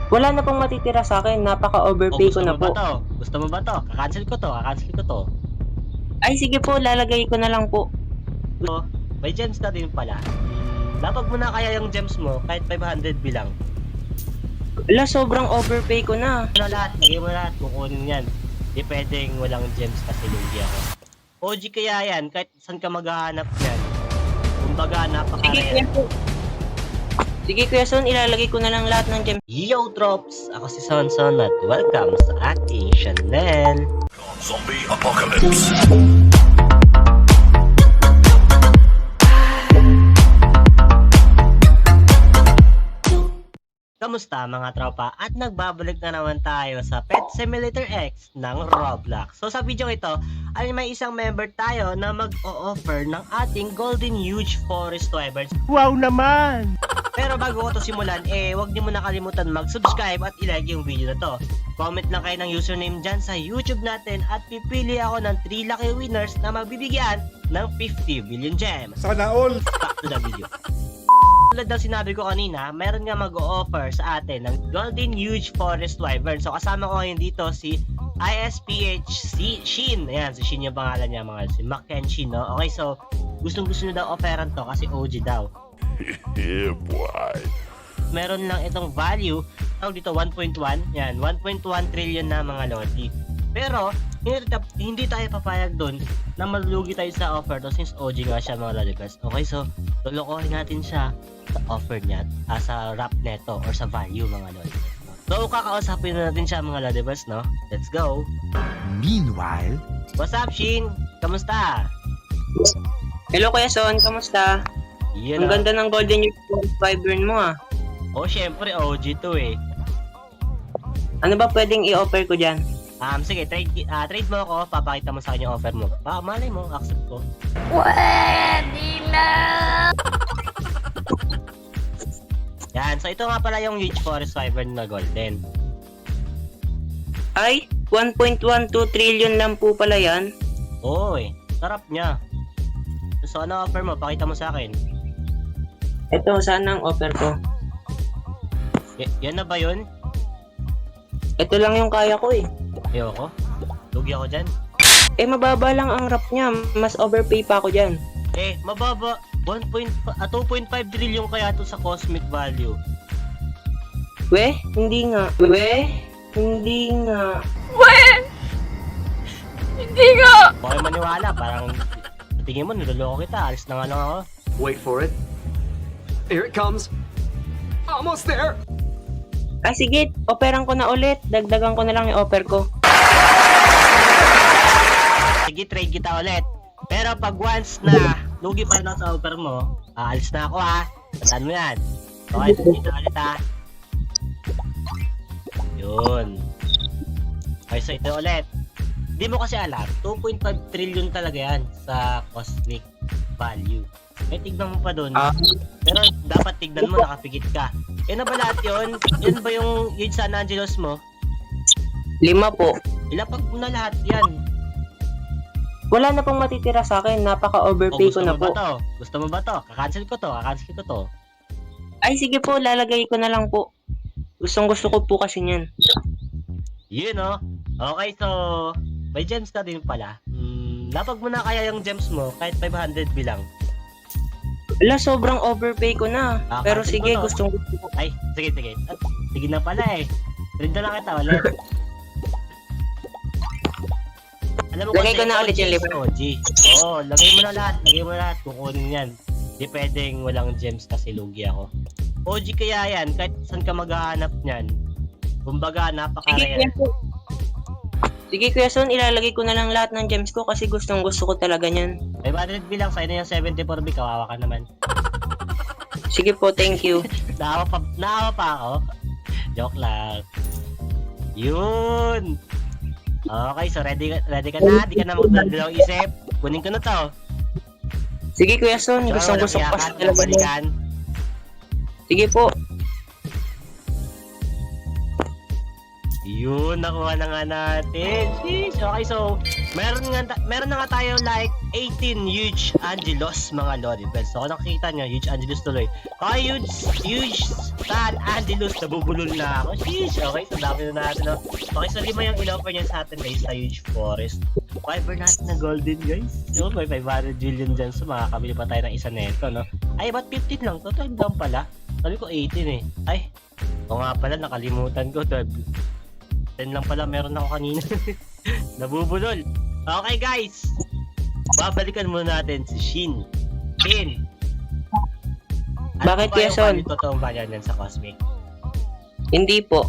Wala na pong matitira sa akin, O napaka-overpay ko gusto na mo ba po. to? Gusto mo ba to? Kakancel ko to, kakancel ko to. Ay sige po, lalagay ko na lang po. So, may gems ka din pala. Lapag mo na kaya yung gems mo kahit 500 bilang. Wala, sobrang overpay ko na. Ano lahat, lagay mo lahat, kukunin yan. Di pwedeng walang gems kasi lugi ako. OG kaya yan, kahit saan ka maghahanap yan. Kumbaga, Sige napaka-rare. kuya Son. Sige kuya Son, ilalagay ko na lang lahat ng gems. Yo Drops! Ako si Sonson at welcome sa aking channel. Zombie Apocalypse. Kamusta mga tropa? At nagbabalik na naman tayo sa Pet Simulator X ng Roblox. So sa video ito, ay may isang member tayo na mag-o-offer ng ating Golden Huge Forest Wyverns. Wow naman! Pero bago ko to simulan, huwag niyo muna kalimutan mag-subscribe at i-like yung video na to. Comment lang kayo ng username dyan sa YouTube natin at pipili ako ng 3 lucky winners na magbibigyan ng 50 billion gems. Sana all! Back to the video. Tulad ng sinabi ko kanina, meron nga mag-o-offer sa atin ng Golden Huge Forest Wyvern. So kasama ko ngayon dito si ISPH Shin. Ayan, si Shin yung pangalan niya mga si Macken Shin, no? Okay, so gustong-gusto niya daw offeran to kasi OG daw. Yeah, boy. Meron lang itong value, tawag dito 1.1, yan, 1.1 trillion na mga lodi. Pero, hindi tayo papayag doon na malugi tayo sa offer to since OG nga siya mga lodibas. Okay, so, lulukohin natin siya sa offer niya, sa wrap neto or sa value mga lodibas. So, kakausapin na natin siya mga lodibas, no? Let's go! Meanwhile, What's up, Shin? Kamusta? Hello kuya Son, kamusta? Yan Ang ganda ng Golden Unicorn Wyvern mo ah. Oh, syempre, OG to eh. Ano ba pwedeng i-offer ko dyan? Sige, trade mo ako, papakita mo sa akin yung offer mo. Malay mo, accept ko. Yan, so ito nga pala yung Huge Forest Wyvern na golden. Ay, 1.12 trillion lang po pala yan. Oy, sarap niya. So ano offer mo? Pakita mo sa akin. Ito, sana ang offer ko. Yan na ba yun? Ito lang yung kaya ko eh. Ayoko. Lugi ako dyan. Mababa lang ang wrap niya. Mas overpay pa ako dyan. Mababa. 2.5 trillion kaya to sa cosmic value. We? Hindi nga. We? Hindi nga. Okay maniwala, parang tingin mo, niloloko kita. Alis na nga lang ako. Wait for it. Here it comes. Almost there. Ah, sige. Operan ko na ulit. Dagdagan ko na lang yung offer ko. Sige, trade kita ulit. Pero pag once na lugi pa rin ako sa offer mo, aalis na ako ha. Tandaan mo yan. Okay, trade kita ulit ha. Yun. Okay, so ito ulit. Hindi mo kasi alam, 2.5 trillion talaga yan sa cosmic value. May tignan mo pa dun. Pero dapat tignan mo, nakapikit ka. Yan na ba lahat yun? Yan ba yung Huge San Angelos mo? 5 po. Ilapag mo na lahat yan. Wala na pong matitira sa akin. Napaka-overpay ko Gusto na mo ba po. to? Gusto mo ba to? Kakancel ko to, kakancel ko to. Ay, sige po. Lalagay ko na lang po. Gustong-gusto ko po kasi yan. Yun no? Okay, so may gems ka din pala. Lapag mo na kaya yung gems mo kahit 500 bilang. Wala, sobrang overpay ko na. Pero Cancel sige, ko to. gustong-gusto ko. Ay, sige. Sige na pala eh. Trade na lang kita ulit. Alam mo Lagay kasi, ko na ulit yung OG is libre. OG. Oo, lagay mo na lahat. Kukunin yan. Di pwedeng walang gems kasi lugi ako. OG kaya yan, kahit saan ka maghahanap niyan. Kumbaga, Sige, napaka-rare. kuya Son. Sige, kuya Son. Ilalagay ko na lang lahat ng gems ko kasi gustong-gusto ko talaga yan. 500 bilang, sa'yo na yung 74 bi, kawawa ka naman. Sige po, thank you. Naawa pa ako. Joke lang. Yun! Okay, so ready ka na? Di ka na magdadalawang isip? Kunin ko na to. Sige, kuya Son. Sure, Gustong-gusto ko walang kasi iyakan, talaga yan. balikan. Sige po. Yun, nakuha na nga natin. Sheesh. Okay, so meron na nga tayo like 18 huge Angelos mga Lodi Bells. So kung nakikita nyo, huge Angelos tuloy. Okay, huge San Angelos, nabubulol na ako. Sheesh, okay, so dami na natin. No? Okay, so 5 yung in-offer niya sa atin guys sa huge forest. Fiber natin na golden guys. So may 500 billion dyan, so makakabili pa tayo ng isa neto, no? Ay, ba't 15 lang? So 12 lang pala. Sabi ko 18 eh. Ay, o nga pala, nakalimutan ko. 12. 10 lang pala meron ako kanina. Nabubulol. Okay guys, babalikan muna natin si Shin. Shin. Bakit, Kuya Son? Ano totoong value yan sa Cosmic? Hindi po.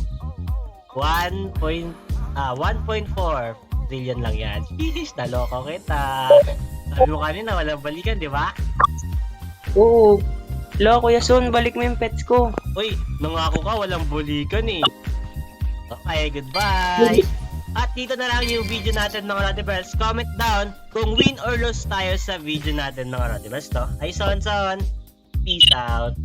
1.4 trillion lang yan. Sheesh, naloko kita. Sabi mo kanina, walang balikan, di ba? Oo. Kuya Son, balik mo yung pets ko. Uy, nangako ka, walang balikan eh. Okay, goodbye. At dito na lang yung video natin mga Rodibels. Comment down kung win or lose tayo sa video natin mga Rodibels to. Ay, son. Peace out.